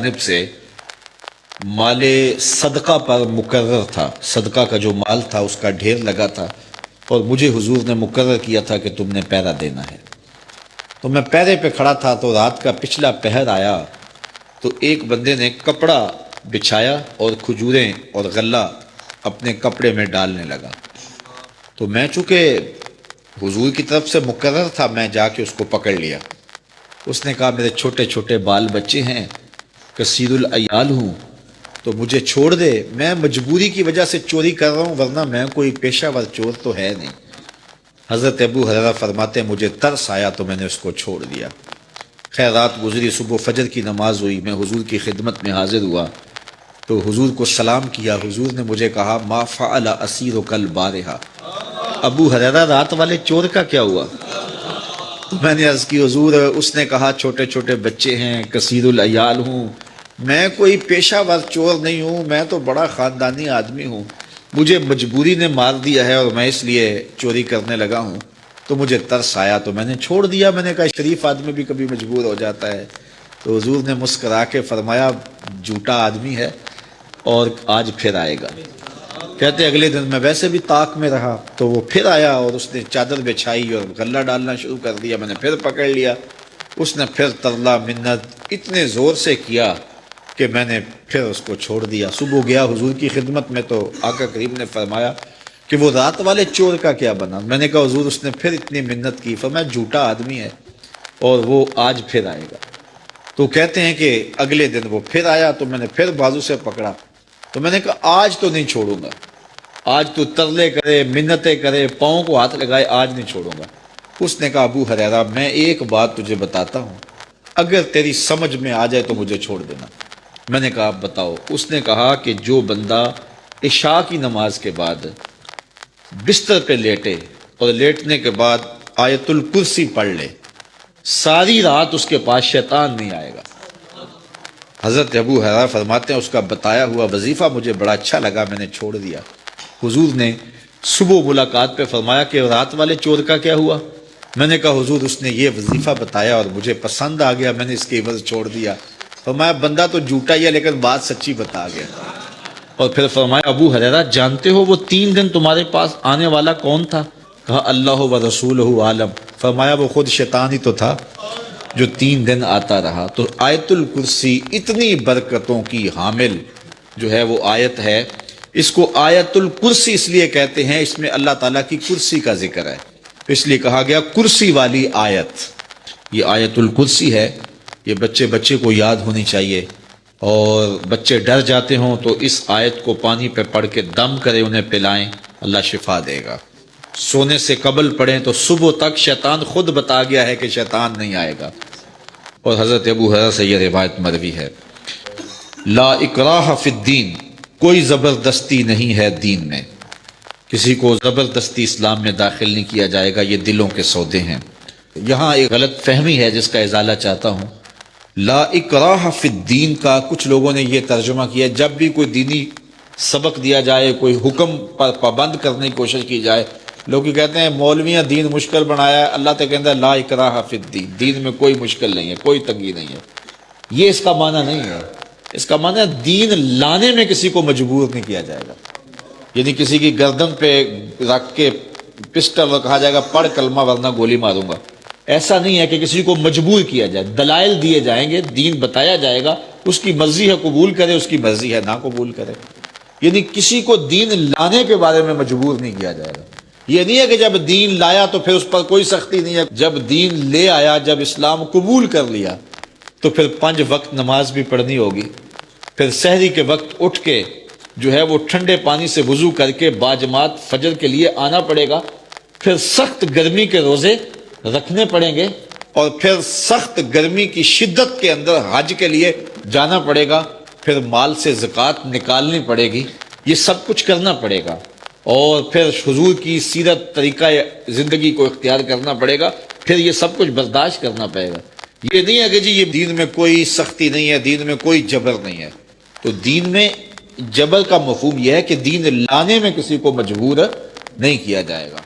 جانب سے مال صدقہ پر مقرر تھا، صدقہ کا جو مال تھا اس کا ڈھیر لگا تھا، اور مجھے حضور نے مقرر کیا تھا کہ تم نے پہرا دینا ہے۔ تو میں پہرے پہ کھڑا تھا، تو رات کا پچھلا پہر آیا تو ایک بندے نے کپڑا بچھایا اور کھجوریں اور غلہ اپنے کپڑے میں ڈالنے لگا۔ تو میں چونکہ حضور کی طرف سے مقرر تھا، میں جا کے اس کو پکڑ لیا۔ اس نے کہا میرے چھوٹے چھوٹے بال بچے ہیں، کثیر العیال ہوں، تو مجھے چھوڑ دے، میں مجبوری کی وجہ سے چوری کر رہا ہوں، ورنہ میں کوئی پیشہ ور چور تو ہے نہیں۔ حضرت ابو ہریرہ فرماتے ہیں مجھے ترس آیا تو میں نے اس کو چھوڑ دیا۔ خیر رات گزری، صبح فجر کی نماز ہوئی، میں حضور کی خدمت میں حاضر ہوا تو حضور کو سلام کیا۔ حضور نے مجھے کہا ما فعل اسیرک البارحہ، ابو ہریرہ رات والے چور کا کیا ہوا؟ تو میں نے عرض کی حضور اس نے کہا چھوٹے چھوٹے بچے ہیں، کثیر العیال ہوں، میں کوئی پیشہ ور چور نہیں ہوں، میں تو بڑا خاندانی آدمی ہوں، مجھے مجبوری نے مار دیا ہے اور میں اس لیے چوری کرنے لگا ہوں، تو مجھے ترس آیا تو میں نے چھوڑ دیا۔ میں نے کہا شریف آدمی بھی کبھی مجبور ہو جاتا ہے۔ تو حضور نے مسکرا کے فرمایا جھوٹا آدمی ہے اور آج پھر آئے گا۔ کہتے اگلے دن میں ویسے بھی طاق میں رہا تو وہ پھر آیا اور اس نے چادر بچھائی اور غلہ ڈالنا شروع کر دیا۔ میں نے پھر پکڑ لیا، اس نے پھر ترلا منت اتنے زور سے کیا کہ میں نے پھر اس کو چھوڑ دیا۔ صبح گیا حضور کی خدمت میں تو آقا کریم نے فرمایا کہ وہ رات والے چور کا کیا بنا؟ میں نے کہا حضور اس نے پھر اتنی منت کی۔ فرمایا جھوٹا آدمی ہے اور وہ آج پھر آئے گا۔ تو کہتے ہیں کہ اگلے دن وہ پھر آیا تو میں نے پھر بازو سے پکڑا، تو میں نے کہا آج تو نہیں چھوڑوں گا، آج تو ترلے کرے منتیں کرے پاؤں کو ہاتھ لگائے، آج نہیں چھوڑوں گا۔ اس نے کہا ابو ہریرہ میں ایک بات تجھے بتاتا ہوں، اگر تیری سمجھ میں آ جائے تو مجھے چھوڑ دینا۔ میں نے کہا آپ بتاؤ۔ اس نے کہا کہ جو بندہ عشاء کی نماز کے بعد بستر پہ لیٹے اور لیٹنے کے بعد آیت الکرسی پڑھ لے، ساری رات اس کے پاس شیطان نہیں آئے گا۔ حضرت ابو ہریرہ فرماتے ہیں اس کا بتایا ہوا وظیفہ مجھے بڑا اچھا لگا، میں نے چھوڑ دیا۔ حضور نے صبح ملاقات پہ فرمایا کہ رات والے چور کا کیا ہوا؟ میں نے کہا حضور اس نے یہ وظیفہ بتایا اور مجھے پسند آ گیا، میں نے اس کے عوض چھوڑ دیا۔ فرمایا بندہ تو جھوٹا ہی ہے لیکن بات سچی بتا گیا۔ اور پھر فرمایا ابو ہریرہ جانتے ہو وہ 3 دن تمہارے پاس آنے والا کون تھا؟ کہا اللہ و رسولہ عالم۔ فرمایا وہ خود شیطان ہی تو تھا جو 3 دن آتا رہا۔ تو آیت الکرسی اتنی برکتوں کی حامل جو ہے وہ آیت ہے، اس کو آیت الکرسی اس لیے کہتے ہیں، اس میں اللہ تعالیٰ کی کرسی کا ذکر ہے، اس لیے کہا گیا کرسی والی آیت۔ یہ آیت الکرسی ہے، یہ بچے کو یاد ہونی چاہیے، اور بچے ڈر جاتے ہوں تو اس آیت کو پانی پہ پڑھ کے دم کرے انہیں پلائیں، اللہ شفا دے گا۔ سونے سے قبل پڑھیں تو صبح تک شیطان خود بتا گیا ہے کہ شیطان نہیں آئے گا۔ اور حضرت ابو ہریرہ سے یہ روایت مروی ہے لا اکراہ فی الدین، کوئی زبردستی نہیں ہے دین میں، کسی کو زبردستی اسلام میں داخل نہیں کیا جائے گا، یہ دلوں کے سودے ہیں۔ یہاں ایک غلط فہمی ہے جس کا ازالہ چاہتا ہوں۔ لا اکراہ فی الدین کا کچھ لوگوں نے یہ ترجمہ کیا جب بھی کوئی دینی سبق دیا جائے، کوئی حکم پر پابند کرنے کی کوشش کی جائے، لوگ کہتے ہیں مولویاں دین مشکل بنایا ہے، اللہ تو کہتا ہے لا اکراہ فی الدین، دین میں کوئی مشکل نہیں ہے، کوئی تنگی نہیں ہے۔ یہ اس کا معنی نہیں ہے، اس کا معنی ہے دین لانے میں کسی کو مجبور نہیں کیا جائے گا، یعنی کسی کی گردن پہ رکھ کے پسٹل کہا جائے گا پڑھ کلمہ ورنہ گولی ماروں گا، ایسا نہیں ہے کہ کسی کو مجبور کیا جائے۔ دلائل دیے جائیں گے، دین بتایا جائے گا، اس کی مرضی ہے قبول کرے، اس کی مرضی ہے نہ قبول کرے، یعنی کسی کو دین لانے کے بارے میں مجبور نہیں کیا جائے گا۔ یہ نہیں ہے کہ جب دین لایا تو پھر اس پر کوئی سختی نہیں ہے، جب دین لے آیا، جب اسلام قبول کر لیا تو پھر 5 وقت نماز بھی پڑھنی ہوگی، پھر سحری کے وقت اٹھ کے جو ہے وہ ٹھنڈے پانی سے وضو کر کے باجماعت فجر کے لیے آنا پڑے گا، پھر سخت گرمی کے روزے رکھنے پڑیں گے، اور پھر سخت گرمی کی شدت کے اندر حج کے لیے جانا پڑے گا، پھر مال سے زکوٰۃ نکالنی پڑے گی، یہ سب کچھ کرنا پڑے گا، اور پھر حضور کی سیرت طریقہ زندگی کو اختیار کرنا پڑے گا، پھر یہ سب کچھ برداشت کرنا پڑے گا۔ یہ نہیں ہے کہ جی یہ دین میں کوئی سختی نہیں ہے، دین میں کوئی جبر نہیں ہے۔ تو دین میں جبر کا مفہوم یہ ہے کہ دین لانے میں کسی کو مجبور نہیں کیا جائے گا۔